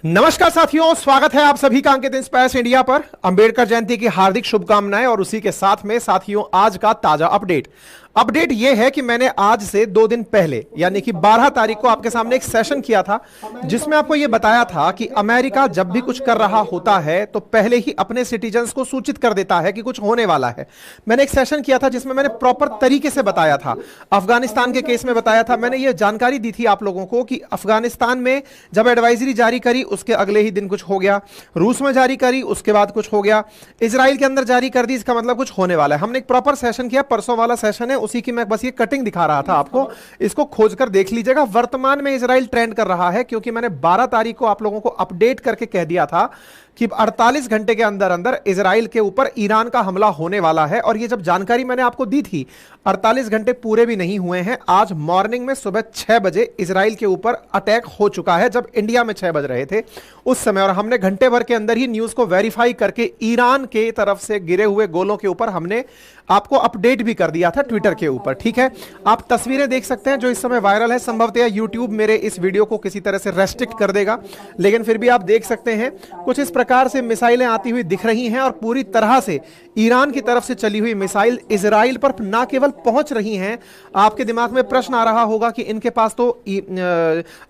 नमस्कार साथियों, स्वागत है आप सभी का अंकित इंस्पायर्स इंडिया पर। अंबेडकर जयंती की हार्दिक शुभकामनाएं और उसी के साथ में साथियों आज का ताजा अपडेट यह है कि मैंने आज से 2 दिन पहले यानी कि 12 तारीख को आपके सामने एक सेशन किया था जिसमें आपको यह बताया था कि अमेरिका जब भी कुछ कर रहा होता है तो पहले ही अपने सिटीजन्स को सूचित कर देता है कि कुछ होने वाला है। मैंने एक सेशन किया था जिसमें मैंने प्रॉपर तरीके से बताया था। अफगानिस्तान के केस में बताया था, मैंने यह जानकारी दी थी आप लोगों को कि अफगानिस्तान में जब एडवाइजरी जारी करी उसके अगले ही दिन कुछ हो गया, रूस में जारी करी उसके बाद कुछ हो गया, इजराइल के अंदर जारी कर दी, इसका मतलब कुछ होने वाला है। हमने एक प्रॉपर सेशन किया, परसों वाला सेशन है, उसी की मैं बस ये कटिंग दिखा रहा था आपको, इसको खोजकर देख लीजिएगा। वर्तमान में इजराइल ट्रेंड कर रहा है क्योंकि मैंने 12 तारीख को आप लोगों को अपडेट करके कह दिया था कि 48 घंटे के अंदर अंदर इजराइल के ऊपर ईरान का हमला होने वाला है। और ये जब जानकारी मैंने आपको दी थी 48 घंटे पूरे भी नहीं हुए हैं, आज मॉर्निंग में सुबह 6 बजे इजराइल के ऊपर अटैक हो चुका है, जब इंडिया में 6 बज रहे थे उस समय। और हमने घंटे भर के अंदर ही न्यूज को वेरीफाई करके ईरान के तरफ से गिरे हुए गोलों के ऊपर हमने आपको अपडेट भी कर दिया था ट्विटर के ऊपर। ठीक है, आप तस्वीरें देख सकते हैं जो इस समय वायरल है। संभवतः यूट्यूब मेरे इस वीडियो को किसी तरह से रेस्ट्रिक्ट कर देगा, लेकिन फिर भी आप देख सकते हैं कुछ इस प्रकार से मिसाइलें आती हुई दिख रही हैं और पूरी तरह से ईरान की तरफ से चली हुई मिसाइल इजराइल पर ना केवल पहुंच रही हैं। आपके दिमाग में प्रश्न आ रहा होगा कि इनके पास तो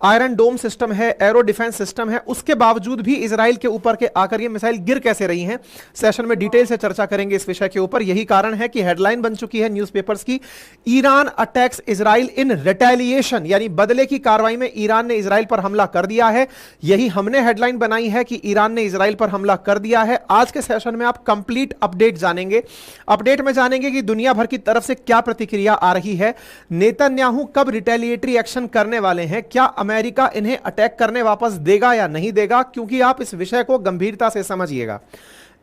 आयरन डोम सिस्टम है, एरो डिफेंस सिस्टम है, उसके बावजूद भी इजराइल के ऊपर के आकर ये मिसाइल गिर कैसे रही हैं। सेशन में डिटेल से चर्चा करेंगे इस विषय के ऊपर। यही कारण है कि हेडलाइन बन चुकी है न्यूज़पेपर्स की, ईरान अटैक्स इजराइल इन रिटेलिएशन, यानी बदले की कार्रवाई में ईरान ने इजराइल पर हमला कर दिया है। यही हमने हेडलाइन बनाई है कि ईरान ने इजराइल पर हमला कर दिया है। आज के सेशन में आप कंप्लीट अपडेट जानेंगे। अपडेट में जानेंगे कि दुनिया भर की तरफ से क्या प्रतिक्रिया आ रही है, नेतन्याहू कब रिटेलिएटरी एक्शन करने वाले हैं, क्या अमेरिका इन्हें अटैक करने वापस देगा या नहीं देगा, क्योंकि आप इस विषय को गंभीरता से समझिएगा।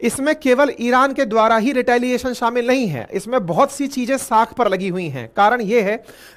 इसमें केवल ईरान के द्वारा ही रिटेलिएशन शामिल नहीं है, इसमें बहुत सी चीजें साख पर लगी हुई हैं। कारण यह है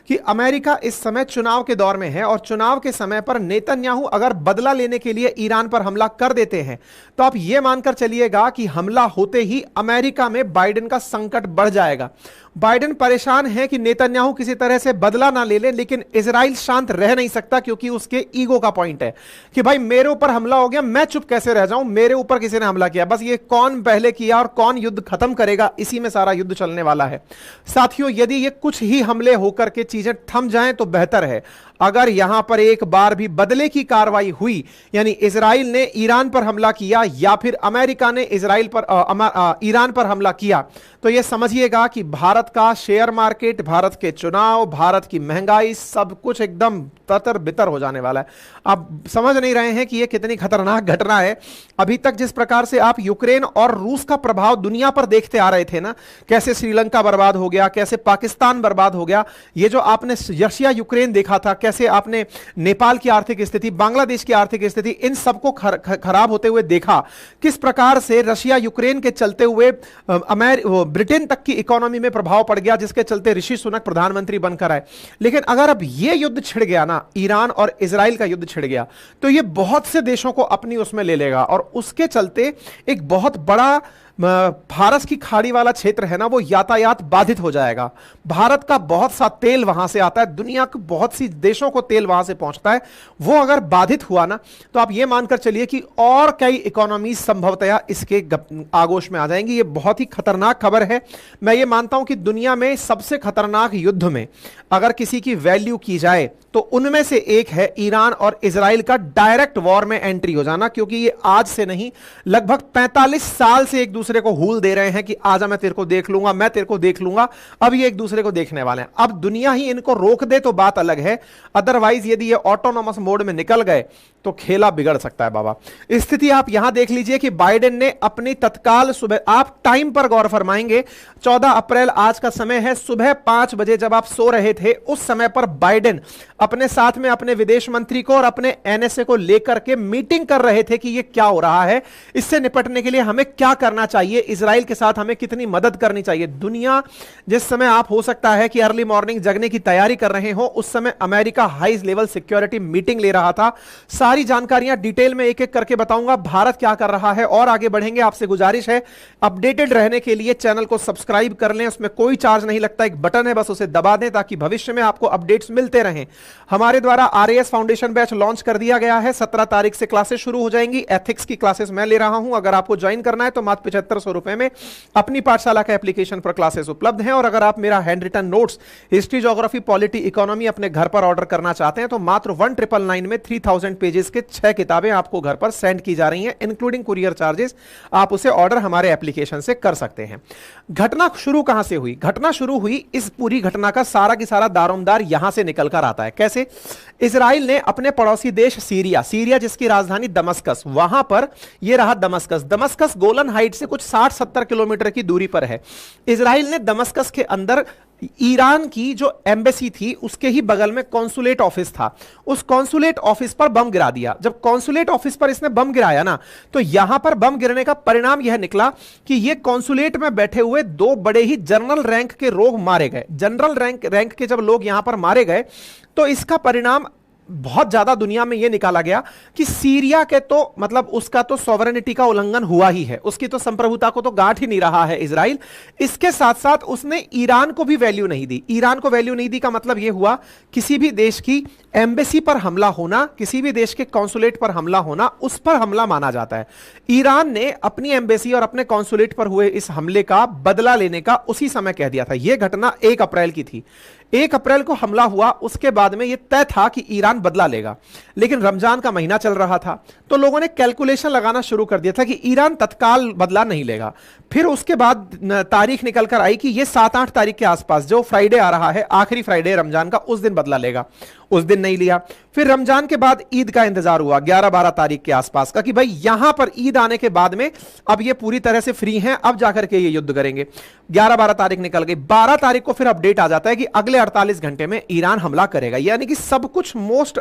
कि अमेरिका इस समय चुनाव के दौर में है और चुनाव के समय पर नेतन्याहू अगर बदला लेने के लिए ईरान पर हमला कर देते हैं तो आप यह मानकर चलिएगा कि हमला होते ही अमेरिका में बाइडेन का संकट बढ़ जाएगा। बाइडेन परेशान है कि नेतन्याहू किसी तरह से बदला ना ले ले, लेकिन इजराइल शांत रह नहीं सकता क्योंकि उसके ईगो का पॉइंट है कि भाई मेरे ऊपर हमला हो गया, मैं चुप कैसे रह जाऊं, मेरे ऊपर किसी ने हमला किया, बस ये कौन पहले किया और कौन युद्ध खत्म करेगा, इसी में सारा युद्ध चलने वाला है। साथियों, यदि ये कुछ ही हमले होकर के चीजें थम जाएं तो बेहतर है। अगर यहां पर एक बार भी बदले की कार्रवाई हुई, यानी इजराइल ने ईरान पर हमला किया या फिर अमेरिका ने ईरान पर हमला किया, तो यह समझिएगा कि भारत का शेयर मार्केट, भारत के चुनाव, भारत की महंगाई, सब कुछ एकदम ततर बितर हो जाने वाला है। आप समझ नहीं रहे हैं कि यह कितनी खतरनाक घटना है। अभी तक जिस प्रकार से आप यूक्रेन और रूस का प्रभाव दुनिया पर देखते आ रहे थे ना, कैसे श्रीलंका बर्बाद हो गया, कैसे पाकिस्तान बर्बाद हो गया, ये जो आपने रशिया यूक्रेन देखा था, कैसे आपने नेपाल की आर्थिक स्थिति, बांग्लादेश की आर्थिक स्थिति, इन सबको खराब होते हुए देखा। किस प्रकार से रशिया यूक्रेन के चलते हुए ब्रिटेन तक की इकोनॉमी में प्रभाव पड़ गया, जिसके चलते ऋषि सुनक प्रधानमंत्री बनकर आए। लेकिन अगर अब यह युद्ध छिड़ गया ना, ईरान और इजराइल का युद्ध छिड़ गया, तो यह बहुत से देशों को अपनी उसमें ले लेगा और उसके चलते एक बहुत बड़ा फारस की खाड़ी वाला क्षेत्र है ना, वो यातायात बाधित हो जाएगा। भारत का बहुत सा तेल वहां से आता है, दुनिया के बहुत सी देशों को तेल वहां से पहुंचता है, वो अगर बाधित हुआ ना तो आप ये मानकर चलिए कि और कई इकोनॉमी संभवतया इसके आगोश में आ जाएंगी। ये बहुत ही खतरनाक खबर है। मैं ये मानता हूं कि दुनिया में सबसे खतरनाक युद्ध में अगर किसी की वैल्यू की जाए तो उनमें से एक है ईरान और इजराइल का डायरेक्ट वॉर में एंट्री हो जाना, क्योंकि ये आज से नहीं, लगभग 45 साल से एक दूसरे को हूल दे रहे हैं कि आजा मैं तेरे को देख लूंगा, मैं तेरे को देख लूंगा। अब ये एक दूसरे को देखने वाले हैं। अब दुनिया ही इनको रोक दे तो बात अलग है, अदरवाइज यदि ये ऑटोनॉमस मोड में निकल गए तो खेला बिगड़ सकता है बाबा। स्थिति आप यहां देख लीजिए कि बाइडेन ने अपनी तत्काल सुबह, आप टाइम पर गौर फरमाएंगे, 14 अप्रैल आज का समय है, सुबह 5 बजे जब आप सो रहे थे उस समय पर बाइडेन अपने साथ में अपने विदेश मंत्री को और अपने एनएसए को लेकर के मीटिंग कर रहे थे कि यह क्या हो रहा है, इससे निपटने के लिए हमें क्या करना चाहिए, इजराइल के साथ हमें कितनी मदद करनी चाहिए। दुनिया जिस समय आप हो सकता है कि अर्ली मॉर्निंग जगने की तैयारी कर रहे हो, उस समय America high level security meeting ले रहा था। सारी सारी जानकारियां डिटेल में एक एक करके बताऊंगा, भारत क्या कर रहा है और आगे बढ़ेंगे। आपसे गुजारिश है अपडेटेड रहने के लिए चैनल को सब्सक्राइब कर लें, उसमें कोई चार्ज नहीं लगता, एक बटन है बस उसे दबा दें ताकि भविष्य में आपको अपडेट्स मिलते रहें। हमारे द्वारा आरएएस फाउंडेशन बैच लॉन्च कर दिया गया है, 17 तारीख से क्लासेस शुरू हो जाएंगी। एथिक्स की क्लासेस मैं ले रहा हूं, अगर आपको ज्वाइन करना है तो मात्र 7500 रुपए में अपनी पाठशाला का एप्लीकेशन पर क्लासेस उपलब्ध हैं। और अगर आप मेरा hand written notes history, geography, polity, economy अपने घर पर ऑर्डर करना चाहते हैं तो मात्र 1999 में 3000 पेजेस के 6 किताबें आपको घर पर सेंड की जा रही हैं, इंक्लूडिंग कुरियर चार्जेस। आप उसे ऑर्डर हमारे एप्लीकेशन से कर सकते हैं। घटना शुरू कहां से हुई? घटना शुरू हुई, इस पूरी घटना का सारा की सारा दारोमदार यहां से निकल कर आता है। कैसे? इजराइल ने अपने पड़ोसी देश सीरिया जिसकी राजधानी दमस्कस, वहां पर यह रहा दमस्कस गोलन हाइट से कुछ 60-70 किलोमीटर की दूरी पर है। इजराइल ने दमस्कस के अंदर ईरान की जो एम्बेसी थी उसके ही बगल में कॉन्सुलेट ऑफिस था, उस कॉन्सुलेट ऑफिस पर बम गिरा दिया। जब कॉन्सुलेट ऑफिस पर इसने बम गिराया ना, तो यहां पर बम गिरने का परिणाम यह निकला कि यह कॉन्सुलेट में बैठे हुए 2 बड़े ही जनरल रैंक के लोग मारे गए। जनरल रैंक के जब लोग यहां पर मारे गए तो इसका परिणाम बहुत ज्यादा दुनिया में यह निकाला गया कि सीरिया के तो मतलब उसका तो सॉवरेनिटी का उल्लंघन हुआ ही है, उसकी तो संप्रभुता को तो गांठ ही नहीं रहा है इजराइल। इसके साथ साथ उसने ईरान को भी वैल्यू नहीं दी। ईरान को वैल्यू नहीं दी का मतलब यह हुआ किसी भी देश की एम्बेसी पर हमला होना, किसी भी देश के कॉन्सुलेट पर हमला होना, उस पर हमला माना जाता है। ईरान ने अपनी एम्बेसी और अपने कॉन्सुलेट पर हुए इस हमले का बदला लेने का उसी समय कह दिया था। यह घटना 1 अप्रैल की थी। 1 अप्रैल को हमला हुआ, उसके बाद में यह तय था कि ईरान बदला लेगा। लेकिन रमजान का महीना चल रहा था तो लोगों ने कैलकुलेशन लगाना शुरू कर दिया था कि ईरान तत्काल बदला नहीं लेगा। फिर उसके बाद तारीख निकल कर आई कि यह 7-8 तारीख के आसपास, जो फ्राइडे आ रहा है, आखिरी फ्राइडे रमजान का, उस दिन बदला लेगा। उस दिन नहीं लिया। फिर रमजान के बाद ईद का इंतजार हुआ 11-12 तारीख के आसपास का कि भाई यहां पर ईद आने के बाद में अब ये पूरी तरह से फ्री हैं, अब जाकर के ये युद्ध करेंगे। 11-12 तारीख निकल गई। 12 तारीख को फिर अपडेट आ जाता है कि अगले 48 घंटे में ईरान हमला करेगा। यानी कि सब कुछ मोस्ट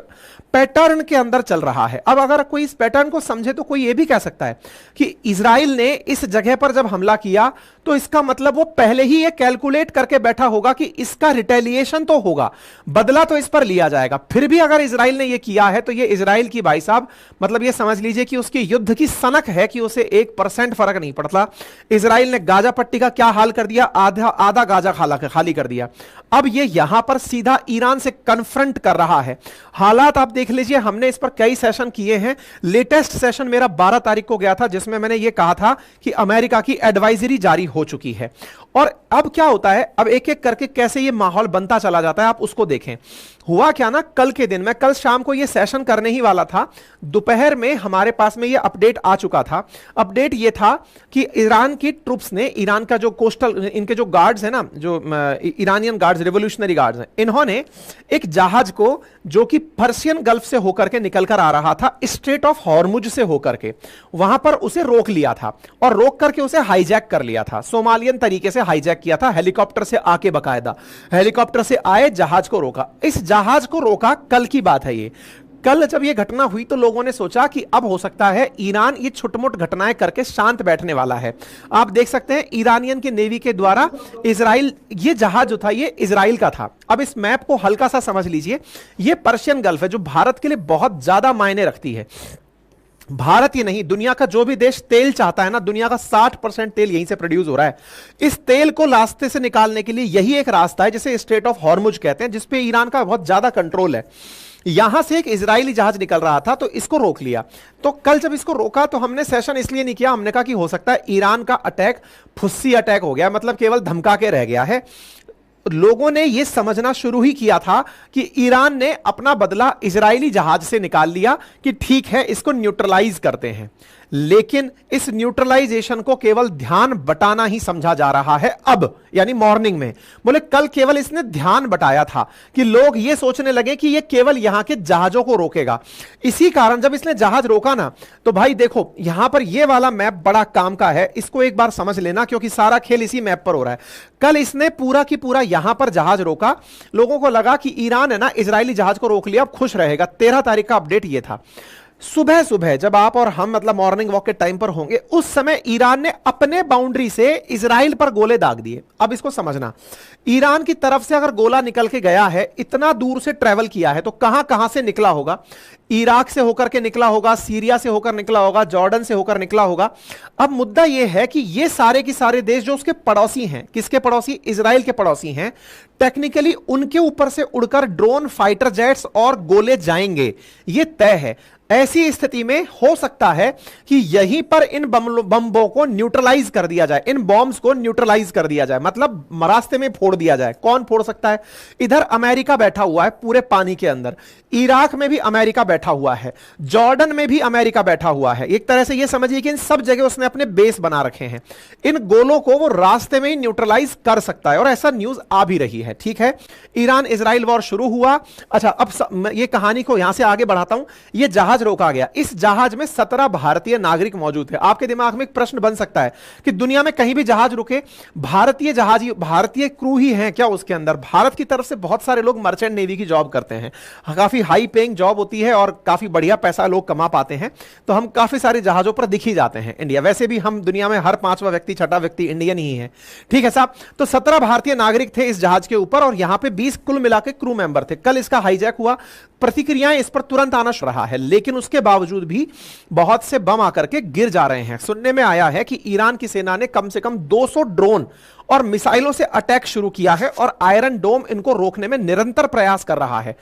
पैटर्न के अंदर चल रहा है। अब अगर कोई इस पैटर्न को समझे तो कोई ये भी कह सकता है कि इजराइल ने इस जगह पर जब हमला किया तो इसका मतलब वो पहले ही ये कैलकुलेट करके बैठा होगा कि इसका रिटेलिएशन तो होगा, बदला तो इस पर लिया जाएगा। फिर भी अगर इजराइल ने ये किया है तो ये इजराइल की, भाई साहब, मतलब ये समझ लीजिए कि उसकी युद्ध की सनक है कि उसे 1% फर्क नहीं पड़ता। इजराइल ने गाजा पट्टी का क्या हाल कर दिया? आधा गाजा खाली कर दिया। अब ये यहां पर सीधा ईरान से कन्फ्रंट कर रहा है। हालात आप देख लीजिए, हमने इस पर कई सेशन किए हैं। लेटेस्ट सेशन मेरा 12 तारीख को गया था जिसमें मैंने ये कहा था कि अमेरिका की एडवाइजरी जारी हो चुकी है। और अब क्या होता है, अब एक एक करके कैसे ये माहौल बनता चला जाता है, आप उसको देखें। हुआ क्या ना, कल के दिन, मैं कल शाम को ये सेशन करने ही वाला था, दोपहर में हमारे पास में ये अपडेट आ चुका था। अपडेट ये था कि ईरान की ट्रुप्स ने, ईरान का जो कोस्टल, इनके जो गार्ड्स है ना, जो ईरानियन गार्ड्स, रिवोल्यूशनरी गार्ड्स हैं, इन्होंने एक जहाज को जो कि पर्शियन गल्फ से होकर के निकल कर आ रहा था, स्ट्रेट ऑफ हॉर्मुज से होकर के, वहां पर उसे रोक लिया था और रोक करके उसे हाईजैक कर लिया था। सोमालियन तरीके से हाईजैक किया था, हेलीकॉप्टर से आके, बकायदा हेलीकॉप्टर से आए, जहाज को रोका। इस जहाज को रोका, कल की बात है ये। कल जब ये घटना हुई तो लोगों ने सोचा कि अब हो सकता है ईरान ये छोट-मोट घटनाएं करके शांत बैठने वाला है। आप देख सकते हैं ईरानियन के नेवी के द्वारा इजराइल, ये जहाज जो था ये इजराइल का था। अब इस मैप को हल्का सा समझ लीजिए, ये पर्शियन गल्फ है जो भारत के लिए बहुत ज्यादा मायने रखती है। भारत ही नहीं, दुनिया का जो भी देश तेल चाहता है ना, दुनिया का 60% तेल यहीं से प्रोड्यूस हो रहा है। इस तेल को रास्ते से निकालने के लिए यही एक रास्ता है जिसे स्ट्रेट ऑफ हॉर्मुज कहते हैं, जिसपे ईरान का बहुत ज्यादा कंट्रोल है। यहां से एक इजरायली जहाज निकल रहा था तो इसको रोक लिया। तो कल जब इसको रोका तो हमने सेशन इसलिए नहीं किया, हमने कहा कि हो सकता है ईरान का अटैक फुस्सी अटैक हो गया, मतलब केवल धमका के रह गया है। लोगों ने यह समझना शुरू ही किया था कि ईरान ने अपना बदला इजरायली जहाज से निकाल लिया कि ठीक है इसको न्यूट्रलाइज करते हैं। लेकिन इस न्यूट्रलाइजेशन को केवल ध्यान बटाना ही समझा जा रहा है अब, यानी मॉर्निंग में। बोले कल केवल इसने ध्यान बटाया था कि लोग ये सोचने लगे कि ये केवल यहां के जहाजों को रोकेगा। इसी कारण जब इसने जहाज रोका ना, तो भाई देखो यहां पर ये वाला मैप बड़ा काम का है, इसको एक बार समझ लेना क्योंकि सारा खेल इसी मैप पर हो रहा है। कल इसने पूरा की पूरा यहां पर जहाज रोका, लोगों को लगा कि ईरान है ना इजरायली जहाज को रोक लिया, अब खुश रहेगा। 13 तारीख का अपडेट ये था। सुबह सुबह जब आप और हम मतलब मॉर्निंग वॉक के टाइम पर होंगे, उस समय ईरान ने अपने बाउंड्री से इजराइल पर गोले दाग दिए। अब इसको समझना, ईरान की तरफ से अगर गोला निकल के गया है, इतना दूर से ट्रेवल किया है, तो कहां कहां से निकला होगा? इराक से होकर के निकला होगा, सीरिया से होकर निकला होगा, जॉर्डन से होकर निकला होगा। अब मुद्दा यह है कि ये सारे के सारे देश जो उसके पड़ोसी हैं, किसके पड़ोसी? इजराइल के पड़ोसी हैं। टेक्निकली उनके ऊपर से उड़कर ड्रोन, फाइटर जेट्स और गोले जाएंगे, यह तय है। ऐसी स्थिति में हो सकता है कि यहीं पर इन बम्बों को न्यूट्रलाइज कर दिया जाए, इन बॉम्ब्स को न्यूट्रलाइज कर दिया जाए, मतलब रास्ते में फोड़ दिया जाए। कौन फोड़ सकता है? इधर अमेरिका बैठा हुआ है पूरे पानी के अंदर, इराक में भी अमेरिका बैठा हुआ है, जॉर्डन में भी अमेरिका बैठा हुआ है। एक तरह से यह समझिए कि इन सब जगह उसने अपने बेस बना रखे हैं। इन गोलों को वो रास्ते में ही न्यूट्रलाइज कर सकता है, और ऐसा न्यूज आ भी रही है। ठीक है, ईरान इजराइल वॉर शुरू हुआ। अच्छा, अब ये कहानी को यहां से आगे बढ़ाता हूं। ये जहाज रोका गया, इस जहाज में 17 भारतीय नागरिक मौजूद थे। आपके दिमाग में एक प्रश्न बन सकता है कि दुनिया में कहीं भी जहाज रुके, भारतीय जहाज, भारतीय क्रू ही हैं क्या उसके अंदर? भारत की तरफ से बहुत सारे लोग मर्चेंट नेवी की जॉब करते हैं, काफी हाई पेइंग जॉब होती है और काफी बढ़िया पैसा लोग कमा पाते हैं, तो हम काफी सारे जहाजों पर दिख ही जाते हैं इंडिया। वैसे भी हम दुनिया में हर 5वां व्यक्ति, 6ठा व्यक्ति इंडियन ही है। ठीक है साहब, तो 17 भारतीय नागरिक थे इस जहाज के ऊपर, और यहां पे 20 कुल मिलाकर क्रू मेंबर थे। कल इसका हाईजैक हुआ, प्रतिक्रियाएं इस पर तुरंत आना शुरू रहा है, लेकिन उसके बावजूद भी बहुत से बम आकर के गिर जा रहे हैं। सुनने में आया है कि ईरान की सेना ने कम से कम 200 ड्रोन और मिसाइलों से अटैक शुरू किया है, और आयरन डोम इनको रोकने में निरंतर प्रयास कर रहा है।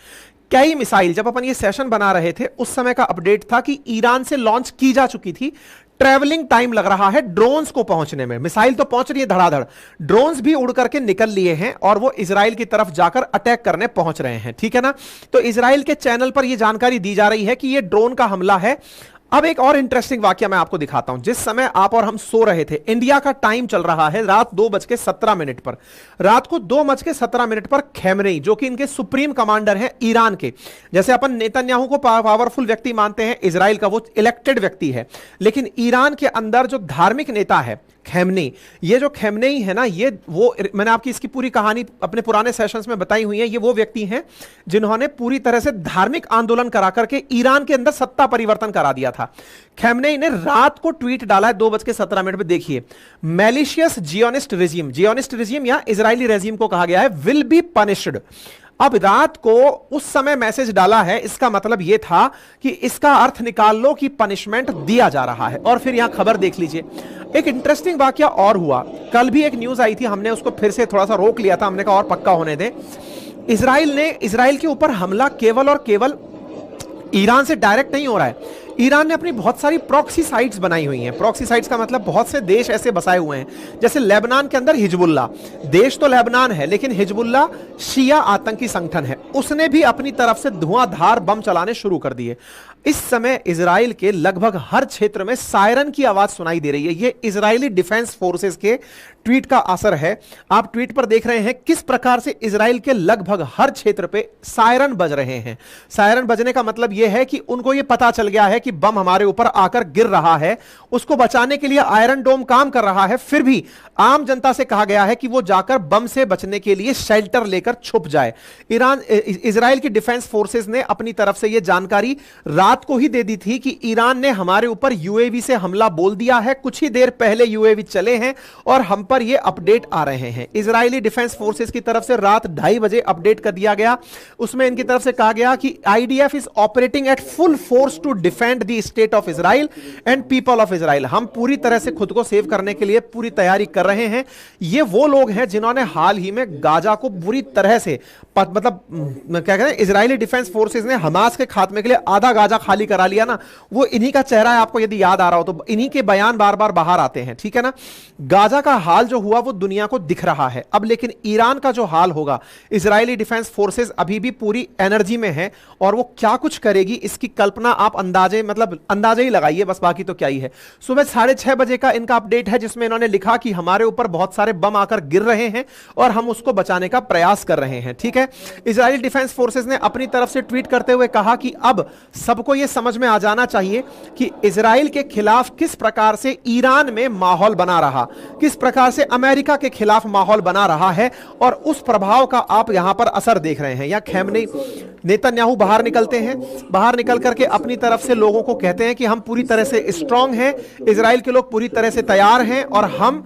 कई मिसाइल, जब अपन ये सेशन बना रहे थे उस समय का अपडेट था कि ईरान से लॉन्च की जा चुकी थी। ट्रैवलिंग टाइम लग रहा है ड्रोन्स को पहुंचने में। मिसाइल तो पहुंच रही है धड़ाधड़, ड्रोन्स भी उड़ करके निकल लिए हैं और वो इजराइल की तरफ जाकर अटैक करने पहुंच रहे हैं। ठीक है ना? तो इजराइल के चैनल पर यह जानकारी दी जा रही है कि यह ड्रोन का हमला है। अब एक और इंटरेस्टिंग वाकया मैं आपको दिखाता हूं। जिस समय आप और हम सो रहे थे, इंडिया का टाइम चल रहा है रात 2:17 पर, रात को 2:17 पर खैमनेई, जो कि इनके सुप्रीम कमांडर हैं ईरान के, जैसे अपन नेतन्याहू को पावरफुल व्यक्ति मानते हैं इजराइल का, वो इलेक्टेड व्यक्ति है, लेकिन ईरान के अंदर जो धार्मिक नेता है खैमनेई, ये जो खैमनेई है ना, ये वो, मैंने आपकी इसकी पूरी कहानी अपने पुराने सेशंस में बताई हुई है। ये वो व्यक्ति हैं जिन्होंने पूरी तरह से धार्मिक आंदोलन करा करके ईरान के अंदर सत्ता परिवर्तन करा दिया था। खैमनेई ने रात को ट्वीट डाला है 2:17 पे, देखिए, मैलिशियस जियोनिस्ट रिजीम या इजरायली रेजिम को कहा गया है विल बी पनिश्ड। अब रात को उस समय मैसेज डाला है, इसका मतलब यह था कि इसका अर्थ निकाल लो कि पनिशमेंट दिया जा रहा है। और फिर यहां खबर देख लीजिए, एक इंटरेस्टिंग वाकया और हुआ। कल भी एक न्यूज आई थी, हमने उसको फिर से थोड़ा सा रोक लिया था, हमने कहा और पक्का होने दे। इजराइल के ऊपर हमला केवल और केवल ईरान से डायरेक्ट नहीं हो रहा है। ईरान ने अपनी बहुत सारी प्रॉक्सी साइट्स बनाई हुई हैं। प्रॉक्सी साइट्स का मतलब बहुत से देश ऐसे बसाए हुए हैं, जैसे लेबनान के अंदर हिजबुल्ला, देश तो लेबनान है लेकिन हिजबुल्ला शिया आतंकी संगठन है, उसने भी अपनी तरफ से धुआंधार बम चलाने शुरू कर दिए। इस समय इजराइल के लगभग हर क्षेत्र में सायरन की आवाज सुनाई दे रही है। यह इजरायली डिफेंस फोर्सेस के ट्वीट का असर है। आप ट्वीट पर देख रहे हैं किस प्रकार से इजराइल के लगभग हर क्षेत्र पे सायरन बज रहे हैं। सायरन बजने का मतलब यह है कि उनको यह पता चल गया है कि बम हमारे ऊपर आकर गिर रहा है, उसको बचाने के लिए आयरन डोम काम कर रहा है। फिर भी आम जनता से कहा गया है कि वो जाकर बम से बचने के लिए शेल्टर लेकर छुप जाए। इजराइल की डिफेंस फोर्सेस ने अपनी तरफ से यह जानकारी रात को ही दे दी थी कि ईरान ने हमारे ऊपर यूएवी से हमला बोल दिया है। कुछ ही देर पहले यूएवी चले हैं और हम पर यह अपडेट आ रहे हैं। इजरायली डिफेंस फोर्सेस की तरफ से रात 2:30 बजे अपडेट कर दिया गया। उसमें इनकी तरफ से कहा गया कि IDF is operating at full force to defend the state of Israel and people of Israel. हम पूरी तरह से खुद को सेव करने के लिए पूरी तैयारी कर रहे हैं। ये वो लोग हैं जिन्होंने हाल ही में गाजा को बुरी तरह से मतलब क्या कहते हैं, इजरायली डिफेंस फोर्सेस ने हमास के खात्मे के लिए आधा गाजा खाली करा लिया ना, वो इन्हीं का चेहरा है। आपको यदि याद आ रहा हो तो इन्हीं के बयान बार बार बाहर आते हैं। ठीक है ना? गाजा का हाल जो हुआ वो दुनिया को दिख रहा है। अब लेकिन ईरान का जो हाल होगा, इजरायली डिफेंस फोर्सेस अभी भी पूरी एनर्जी में है और वो क्या कुछ करेगी इसकी कल्पना आप अंदाजे ही लगाइए, बस, बाकी तो क्या ही है। सुबह 6:30 बजे का इनका अपडेट है जिसमें इन्होंने लिखा कि हमारे ऊपर बहुत सारे बम आकर गिर रहे हैं और हम उसको बचाने का प्रयास कर रहे हैं। ठीक है? इजरायली डिफेंस फोर्सेस ने अपनी तरफ से ट्वीट करते हुए कहा कि अब सबको यह समझ में आ जाना चाहिए कि इजराइल के खिलाफ किस प्रकार से ईरान में माहौल बना रहा, किस प्रकार से अमेरिका के खिलाफ माहौल बना रहा है और उस प्रभाव का आप यहां पर असर देख रहे हैं। या खैमनी नेतन्याहू बाहर निकलते हैं, बाहर निकल करके अपनी तरफ से लोगों को कहते हैं कि हम पूरी तरह से स्ट्रांग हैं, इजराइल के लोग पूरी तरह से तैयार हैं और हम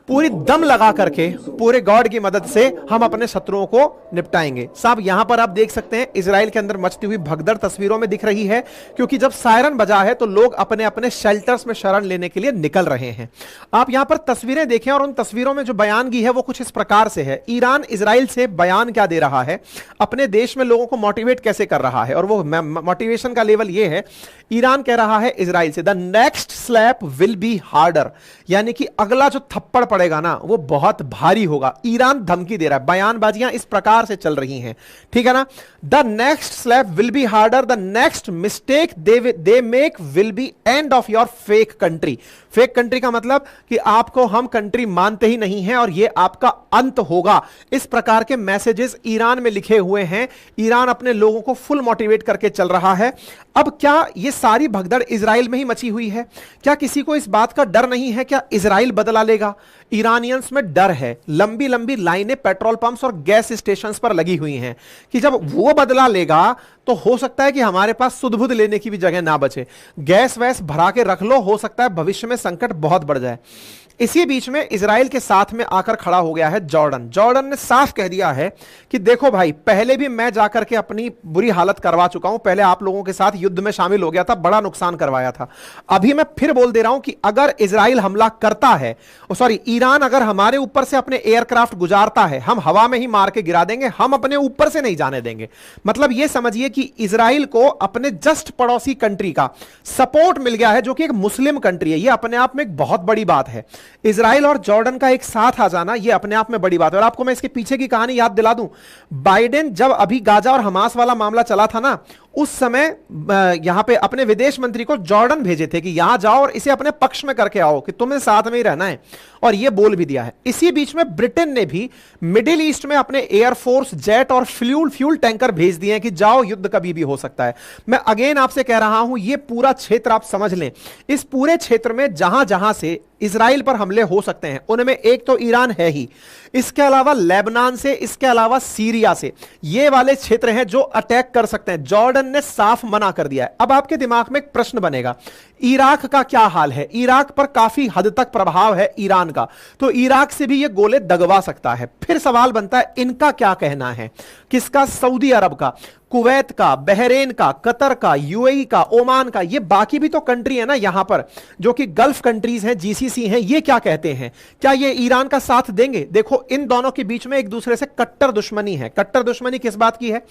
पूरी दम लगा करके पूरे गॉड की मदद से हम अपने शत्रुओं को निपटाएंगे। साहब यहां पर आप देख सकते हैं इजराइल के अंदर मचती हुई भगदड़ तस्वीरों में दिख रही है, क्योंकि जब सायरन बजा है तो लोग अपने अपने शेल्टर्स में शरण लेने के लिए निकल रहे हैं। आप यहां पर तस्वीरें देखें और उन तस्वीरों में जो बयानगी है वो कुछ इस प्रकार से है। ईरान इजराइल से बयान क्या दे रहा है, अपने देश में लोगों को मोटिवेट कैसे कर रहा है, और वो मोटिवेशन का लेवल ये है, ईरान कह रहा है इजराइल से the next slap will be harder, यानी कि अगला जो थप्पड़ पड़ेगा ना वो बहुत भारी होगा। ईरान धमकी दे रहा है, बयानबाजियां इस प्रकार से चल रही हैं, ठीक है ना। The next slap will be harder, the next mistake they make will be end of your fake country. Fake country का मतलब कि आपको हम कंट्री मानते ही नहीं हैं और ये आपका अंत होगा। इस प्रकार के मैसेजेस ईरान में लिखे हुए हैं। ईरान अपने लोगों को फुल मोटिवेट करके चल रहा है। अब क्या ये सारी भगदड़ इजराइल में ही मची हुई है? क्या किसी को इस बात का डर नहीं है क्या इजराइल बदला लेगा? ईरानियंस में डर है। लंबी लंबी लाइनें पेट्रोल पंप्स और गैस स्टेशंस पर लगी हुई हैं कि जब वो बदला लेगा तो हो सकता है कि हमारे पास सुध बुध लेने की भी जगह ना बचे। गैस वैस भरा के रख लो, हो सकता है भविष्य में संकट बहुत बढ़ जाए। इसी बीच में इजराइल के साथ में आकर खड़ा हो गया है जॉर्डन। जॉर्डन ने साफ कह दिया है कि देखो भाई, पहले भी मैं जाकर के अपनी बुरी हालत करवा चुका हूं, पहले आप लोगों के साथ युद्ध में शामिल हो गया था, बड़ा नुकसान करवाया था। अभी मैं फिर बोल दे रहा हूं कि अगर इजराइल हमला करता है, सॉरी ईरान अगर हमारे ऊपर से अपने एयरक्राफ्ट गुजारता है, हम हवा में ही मार के गिरा देंगे, हम अपने ऊपर से नहीं जाने देंगे। मतलब यह समझिए कि इजराइल को अपने जस्ट पड़ोसी कंट्री का सपोर्ट मिल गया है, जो कि एक मुस्लिम कंट्री है। यह अपने आप में एक बहुत बड़ी बात है। इजराइल और जॉर्डन का एक साथ आ जाना यह अपने आप में बड़ी बात है। और आपको मैं इसके पीछे की कहानी याद दिला दूं, बाइडेन जब अभी गाजा और हमास वाला मामला चला था ना, उस समय यहां पे अपने विदेश मंत्री को जॉर्डन भेजे थे कि यहां जाओ और इसे अपने पक्ष में करके आओ कि तुम्हें साथ में ही रहना है, और यह बोल भी दिया है। इसी बीच में ब्रिटेन ने भी मिडिल ईस्ट में अपने एयरफोर्स जेट और फ्यूल टैंकर भेज दिए हैं कि जाओ, युद्ध कभी भी हो सकता है। मैं अगेन आपसे कह रहा हूं, यह पूरा क्षेत्र आप समझ लें, इस पूरे क्षेत्र में जहां जहां से इजराइल पर हमले हो सकते हैं उनमें एक तो ईरान है ही, इसके अलावा लेबनान से, इसके अलावा सीरिया से, ये वाले क्षेत्र हैं जो अटैक कर सकते हैं। जॉर्डन ने साफ मना कर दिया है। अब आपके दिमाग में एक प्रश्न बनेगा, इराक का क्या हाल है? इराक पर काफी हद तक प्रभाव है ईरान का, तो इराक से भी ये गोले दगवा सकता है। फिर सवाल बनता है इनका क्या कहना है? किसका? सऊदी अरब का, कुवैत का, बहरेन का, कतर का, यूएई का, ओमान का, ये बाकी भी तो कंट्री है ना यहां पर, जो कि गल्फ कंट्रीज हैं, जीसीसी हैं, ये क्या कहते हैं? क्या ये ईरान का साथ देंगे? देखो इन दोनों के बीच में एक दूसरे से कट्टर दुश्मनी है। कट्टर दुश्मनी किस बात की है?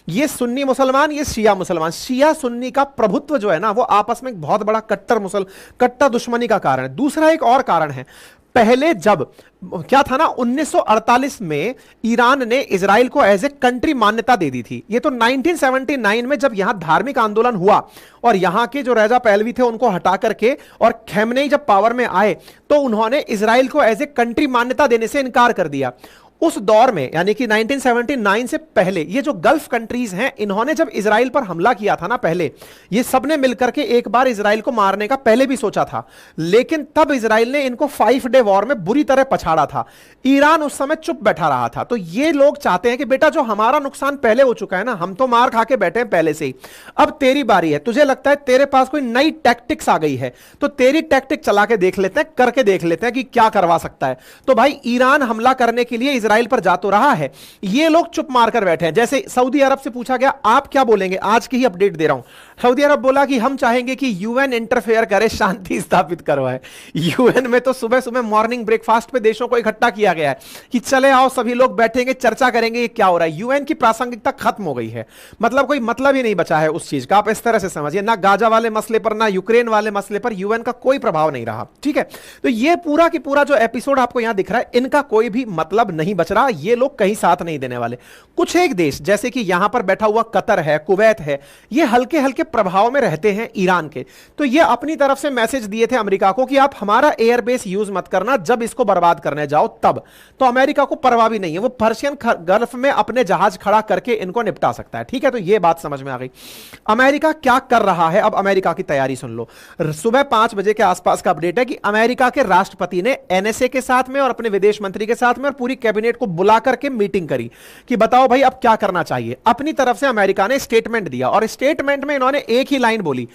ये सुन्नी मुसलमान, ये शिया मुसलमान, शिया सुन्नी का प्रभुत्व जो है ना, वो आपस में एक बहुत बड़ा कट्टर दुश्मनी का कारण है। दूसरा एक और कारण है, पहले जब क्या था ना, 1948 में ईरान ने इजराइल को एज ए कंट्री मान्यता दे दी थी। ये तो 1979 में जब यहां धार्मिक आंदोलन हुआ और यहां के जो रजा पहलवी थे उनको हटा करके और खैमनेई जब पावर में आए तो उन्होंने इजराइल को एज ए कंट्री मान्यता देने से इनकार कर दिया। उस दौर में यानी कि 1979 से पहले ये जो गल्फ कंट्रीज हैं, इन्होंने जब इजराइल पर हमला किया था ना, पहले ये सबने मिलकर के एक बार इजराइल को मारने का पहले भी सोचा था, लेकिन तब इजराइल ने इनको 5 डे वॉर में बुरी तरह पछाड़ा था। ईरान उस समय चुप बैठा रहा था। तो ये लोग चाहते हैं कि बेटा जो हमारा नुकसान पहले हो चुका है ना, हम तो मार खा के बैठे हैं पहले से ही, अब तेरी बारी है। तुझे लगता है तेरे पास कोई नई टैक्टिक्स आ गई है, तो तेरी टैक्टिक चला के देख लेते हैं, करके देख लेते हैं कि क्या करवा सकता है। तो भाई ईरान हमला करने के लिए इजराइल पर जा तो रहा है, ये लोग चुप मारकर बैठे हैं। जैसे सऊदी अरब से पूछा गया आप क्या बोलेंगे, आज की ही अपडेट दे रहा हूं, सऊदी अरब बोला कि हम चाहेंगे कि यूएन इंटरफेयर करे, शांति स्थापित करवाए। यूएन में तो सुबह सुबह मॉर्निंग ब्रेकफास्ट पे देशों को इकट्ठा किया गया है कि चले आओ सभी लोग बैठेंगे, चर्चा करेंगे ये क्या हो रहा है। यूएन की प्रासंगिकता खत्म हो गई है, मतलब कोई मतलब ही नहीं बचा है उस चीज का। आप इस तरह से समझिए, ना गाजा वाले मसले पर, ना यूक्रेन वाले मसले पर यूएन का कोई प्रभाव नहीं रहा। ठीक है, तो ये पूरा की पूरा जो एपिसोड आपको यहां दिख रहा है, इनका कोई भी मतलब नहीं बच रहा, ये लोग कहीं साथ नहीं देने वाले। कुछ एक देश जैसे कि यहां पर बैठा हुआ कतर है, कुवैत है, ये हल्के हल्के प्रभाव में रहते हैं ईरान के, तो ये अपनी तरफ से मैसेज दिए थे अमेरिका को कि आप हमारा एयरबेस यूज मत करना, जब इसको बर्बाद करने जाओ तब। तो अमेरिका को परवाह भी नहीं है, वो पर्शियन गल्फ में अपने जहाज खड़ा करके इनको निपटा सकता है। ठीक है, तो ये बात समझ में आ गई। अमेरिका क्या कर रहा है, अब अमेरिका की तैयारी सुन लो। सुबह 5 बजे के आसपास का अपडेट है कि अमेरिका के राष्ट्रपति ने एनएसए के साथ में और अपने विदेश मंत्री के साथ में और पूरी कैबिनेट को बुला करके मीटिंग करी कि बताओ भाई अब क्या करना चाहिए। अपनी तरफ से अमेरिका ने स्टेटमेंट दिया और स्टेटमेंट में इन्होंने एक ही लाइन बोली,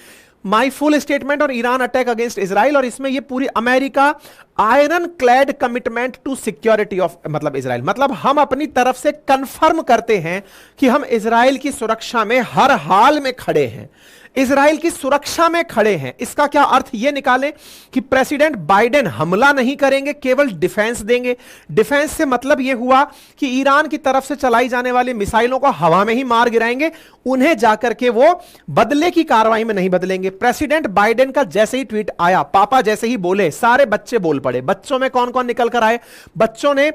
माई फुल स्टेटमेंट और ईरान अटैक अगेंस्ट इजराइल, और इसमें ये पूरी America ironclad commitment to security of मतलब इजराइल, मतलब हम अपनी तरफ से कंफर्म करते हैं कि हम इजराइल की सुरक्षा में हर हाल में खड़े हैं, इजराइल की सुरक्षा में खड़े हैं। इसका क्या अर्थ यह निकालें कि प्रेसिडेंट बाइडेन हमला नहीं करेंगे, केवल डिफेंस देंगे। डिफेंस से मतलब यह हुआ कि ईरान की तरफ से चलाई जाने वाली मिसाइलों को हवा में ही मार गिराएंगे, उन्हें जाकर के वो बदले की कार्रवाई में नहीं बदलेंगे। प्रेसिडेंट बाइडेन का जैसे ही ट्वीट आया, पापा जैसे ही बोले, सारे बच्चे बोल पड़े। बच्चों में कौन कौन निकल कर आए? बच्चों ने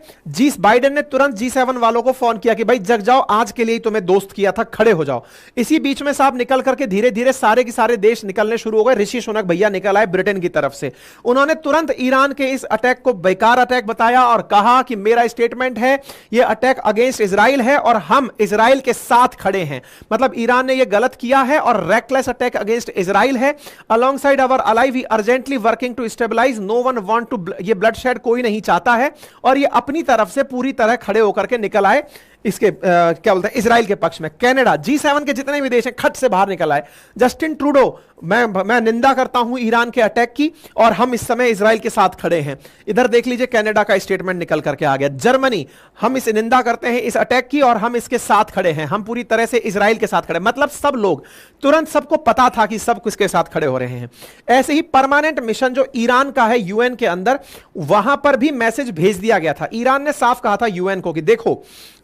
बाइडेन ने तुरंत G7 वालों को फोन किया कि भाई जग जाओ, आज के लिए तुम्हें दोस्त किया था, खड़े हो जाओ। इसी बीच में साहब निकल करके धीरे धीरे सारे के सारे देश निकलने शुरू हो गए। ऋषि सुनक भैया निकल आए ब्रिटेन की तरफ से, उन्होंने तुरंत ईरान के इस अटैक को बेकार अटैक बताया और कहा कि मेरा स्टेटमेंट है, यह अटैक अगेंस्ट इजराइल है और हम इजराइल के साथ खड़े हैं। मतलब ईरान ने यह गलत किया है और रेकलेस अटैक अगेंस्ट इजराइल है। Alongside our ally we urgently working to stabilise, no one want to, ये ब्लडशेड कोई नहीं चाहता है। और ये अपनी तरफ से पूरी तरह खड़े होकर के निकल आए इसके क्या बोलते हैं इजराइल के पक्ष में। कनाडा, G7 के जितने भी देश हैं खट से बाहर निकल आए। जस्टिन ट्रूडो, मैं निंदा करता हूं ईरान के अटैक की और हम इस समय इजराइल के साथ खड़े हैं। इधर देख लीजिए कनाडा का स्टेटमेंट निकल करके आ गया। जर्मनी, हम इस निंदा करते हैं इस अटैक की और हम इसके साथ खड़े हैं, हम पूरी तरह से इजराइल के साथ खड़े। मतलब सब लोग, तुरंत सबको पता था कि सब किसके साथ खड़े हो रहे हैं। ऐसे ही परमानेंट मिशन जो ईरान का है यूएन के अंदर, वहां पर भी मैसेज भेज दिया गया था। ईरान ने साफ कहा था यूएन को कि देखो,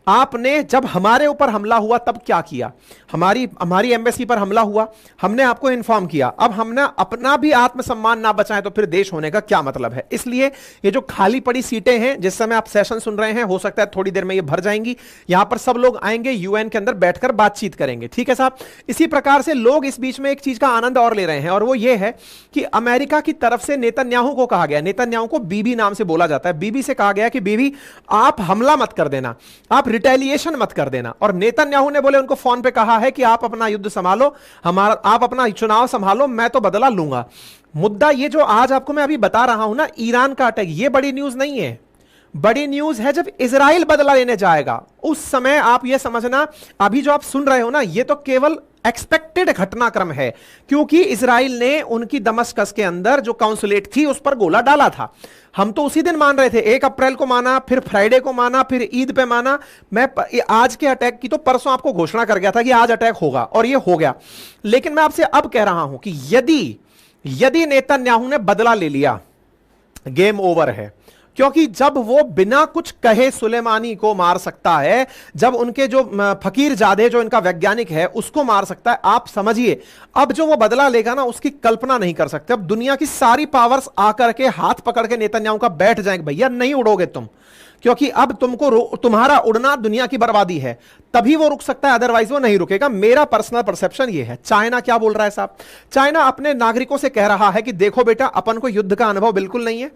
आपने जब हमारे ऊपर हमला हुआ तब क्या किया, हमारी एम्बेसी पर हमला हुआ, हमने आपको इन्फॉर्म किया, अब हमने अपना भी आत्मसम्मान ना बचाएं तो फिर देश होने का क्या मतलब है। इसलिए ये जो खाली पड़ी सीटें हैं, जिस समय आप सेशन सुन रहे हैं, हो सकता है थोड़ी देर में ये भर जाएंगी, यहां पर सब लोग आएंगे, यूएन के अंदर बैठकर बातचीत करेंगे। ठीक है साहब। इसी प्रकार से लोग इस बीच में एक चीज का आनंद और ले रहे हैं और वो ये है कि अमेरिका की तरफ से नेतन्याहू को कहा गया, नेतन्याहू को बीबी नाम से बोला जाता है, बीबी से कहा गया कि बीबी आप हमला मत कर देना, आप रिटेलिएशन मत कर देना। और नेतन्याहू ने बोले उनको फोन पे कहा है कि आप अपना युद्ध संभालो, आप अपना चुनाव संभालो, मैं तो बदला लूंगा। मुद्दा ये जो आज आपको मैं अभी बता रहा हूं ना, ईरान का अटैक, ये बड़ी न्यूज नहीं है। बड़ी न्यूज है जब इजराइल बदला लेने जाएगा, उस समय आप ये समझना, अभी जो आप सुन रहे हो ना, ये तो केवल एक्सपेक्टेड घटनाक्रम है, क्योंकि इजराइल ने उनकी दमस्कस के अंदर जो काउंसुलेट थी उस पर गोला डाला था। हम तो उसी दिन मान रहे थे, 1 अप्रैल को माना, फिर फ्राइडे को माना, फिर ईद पे माना। मैं आज के अटैक की तो परसों आपको घोषणा कर गया था कि आज अटैक होगा और ये हो गया। लेकिन मैं आपसे अब कह रहा हूं कि यदि नेतन्याहू ने बदला ले लिया, गेम ओवर है। क्योंकि जब वो बिना कुछ कहे सुलेमानी को मार सकता है, जब उनके जो फकीर जादे जो इनका वैज्ञानिक है उसको मार सकता है, आप समझिए अब जो वो बदला लेगा ना, उसकी कल्पना नहीं कर सकते। अब दुनिया की सारी पावर्स आकर के हाथ पकड़ के नेतन्याहू का बैठ जाएंगे, भैया नहीं उड़ोगे तुम, क्योंकि अब तुम्हारा उड़ना दुनिया की बर्बादी है, तभी वो रुक सकता है, अदरवाइज वो नहीं रुकेगा। मेरा पर्सनल परसेप्शन ये है। चाइना क्या बोल रहा है साहब? चाइना अपने नागरिकों से कह रहा है कि देखो बेटा, अपन को युद्ध का अनुभव बिल्कुल नहीं है,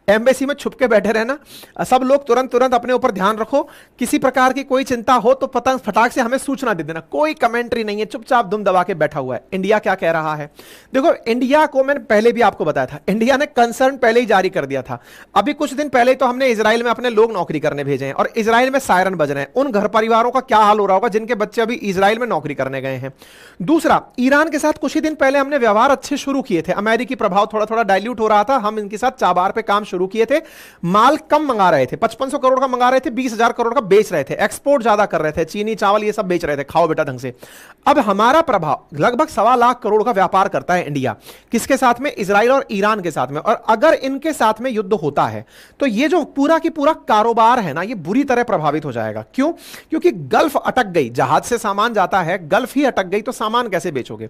एम्बेसी में छुप के बैठे रहना, सब लोग तुरंत अपने ऊपर ध्यान रखो, किसी प्रकार की कोई चिंता हो तो पता फटाक से हमें सूचना दे देना, कोई कमेंट्री नहीं है, चुपचाप दुम दबा के बैठा हुआ है। इंडिया क्या कह रहा है? देखो, इंडिया को मैंने पहले भी आपको बताया था, इंडिया ने कंसर्न पहले ही जारी कर दिया था। अभी कुछ दिन पहले तो हमने इजराइल में अपने लोग नौकरी करने भेजे हैं और इजराइल में सायरन बज रहे हैं। उन घर परिवारों का क्या हाल हो रहा होगा जिनके बच्चे अभी इजराइल में नौकरी करने गए हैं। दूसरा, ईरान के साथ कुछ ही दिन पहले हमने व्यवहार अच्छे शुरू किए थे, अमेरिकी प्रभाव थोड़ा थोड़ा डाइल्यूट हो रहा था, हम इनके साथ चाबार पे काम शुरू किए थे, माल कम मंगा रहे थे, 5500 करोड़ का मंगा रहे थे, 20,000 करोड़ का बेच रहे थे, एक्सपोर्ट ज्यादा कर रहे थे, चीनी चावल ये सब बेच रहे थे, खाओ बेटा ढंग से। अब हमारा प्रभाव लगभग 1.25 लाख करोड़ का व्यापार करता है इंडिया, किसके साथ में? इजराइल और ईरान के साथ में। और अगर इनके साथ में युद्ध होता है तो ये जो पूरा की पूरा कारोबार है ना, ये बुरी तरह प्रभावित हो जाएगा। क्यों? क्योंकि गल्फ अटक गई, जहाज से सामान जाता है, गल्फ ही अटक गई तो सामान कैसे बेचोगे?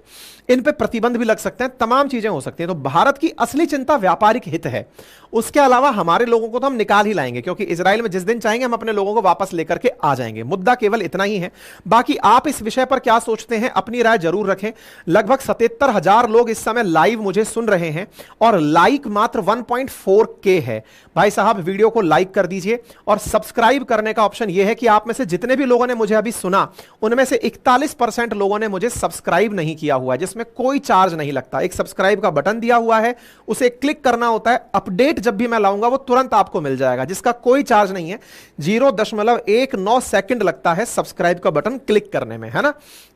इन पे प्रतिबंध भी लग सकते हैं, तमाम चीजें हो सकती हैं। तो भारत की असली चिंता व्यापारिक हित है, उस इसके अलावा हमारे लोगों को तो हम निकाल ही लाएंगे, क्योंकि इजराइल में जिस दिन चाहेंगे हम अपने लोगों को वापस लेकर के आ जाएंगे। मुद्दा केवल इतना ही है। बाकी आप इस विषय पर क्या सोचते हैं, अपनी राय जरूर रखें। लगभग 77,000 लोग इस समय लाइव मुझे सुन रहे हैं और लाइक मात्र 1.4K है। भाई साहब वीडियो को लाइक कर दीजिए और सब्सक्राइब करने का ऑप्शन यह है कि आप में से जितने भी लोगों ने मुझे अभी सुना उनमें से 41% लोगों ने मुझे सब्सक्राइब नहीं किया हुआ है, जिसमें कोई चार्ज नहीं लगता। एक सब्सक्राइब का बटन दिया हुआ है, उसे क्लिक करना होता है। अपडेट जब भी मैं लाऊंगा वो तुरंत आपको मिल जाएगा, जिसका कोई चार्ज नहीं है। 0.19 सेकंड लगता है सब्सक्राइब का बटन क्लिक करने में, है ना।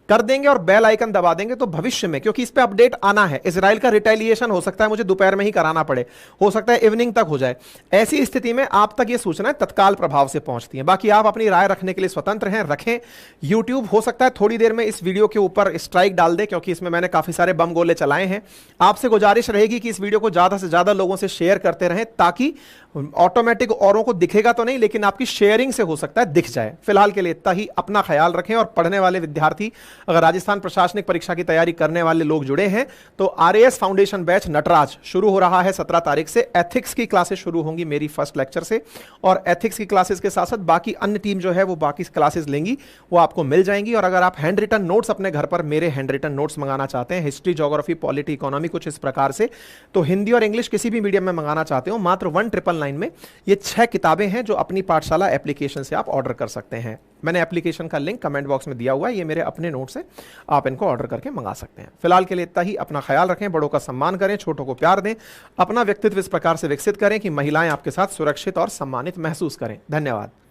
कर देंगे और बेल आइकन दबा देंगे तो भविष्य में, क्योंकि इस पे अपडेट आना है, इजराइल का रिटेलिएशन हो सकता है मुझे दोपहर में ही कराना पड़े, हो सकता है इवनिंग तक हो जाए। ऐसी स्थिति में आप तक ये सूचनाएं तत्काल प्रभाव से पहुंचती हैं। बाकी आप अपनी राय रखने के लिए स्वतंत्र हैं, रखें। यूट्यूब हो सकता है थोड़ी देर में इस वीडियो के ऊपर स्ट्राइक डाल दे, क्योंकि इसमें मैंने काफी सारे बम गोले चलाए हैं। आपसे गुजारिश रहेगी कि इस वीडियो को ज्यादा से ज्यादा लोगों से शेयर करते रहें, ताकि ऑटोमेटिक औरों को दिखेगा तो नहीं, लेकिन आपकी शेयरिंग से हो सकता है दिख जाए। फिलहाल के लिए इतना ही। अपना ख्याल रखें। और पढ़ने वाले विद्यार्थी, अगर राजस्थान प्रशासनिक परीक्षा की तैयारी करने वाले लोग जुड़े हैं तो आरएएस फाउंडेशन बैच नटराज शुरू हो रहा है 17 तारीख से। एथिक्स की क्लासेस शुरू होंगी मेरी फर्स्ट लेक्चर से, और एथिक्स की क्लासेस के साथ साथ बाकी अन्य टीम जो है वो बाकी क्लासेस लेंगी, वो आपको मिल जाएंगी। और अगर आप हैंड रिटन नोट्स अपने घर पर मेरे हैंड रिटन नोट्स मंगाना चाहते हैं, हिस्ट्री, ज्योग्राफी, पॉलिटी, इकोनॉमी, कुछ इस प्रकार से, तो हिंदी और इंग्लिश किसी भी मीडियम में मंगाना चाहते हो, मात्र 1999 में ये 6 किताबें हैं जो अपनी पाठशाला एप्लीकेशन से आप ऑर्डर कर सकते हैं। मैंने एप्लीकेशन का लिंक कमेंट बॉक्स में दिया हुआ है, ये मेरे अपने नोट्स हैं, आप इनको ऑर्डर करके मंगा सकते हैं। फिलहाल के लिए इतना ही। अपना ख्याल रखें, बड़ों का सम्मान करें, छोटों को प्यार दें, अपना व्यक्तित्व इस प्रकार से विकसित करें कि महिलाएं आपके साथ सुरक्षित और सम्मानित महसूस करें। धन्यवाद।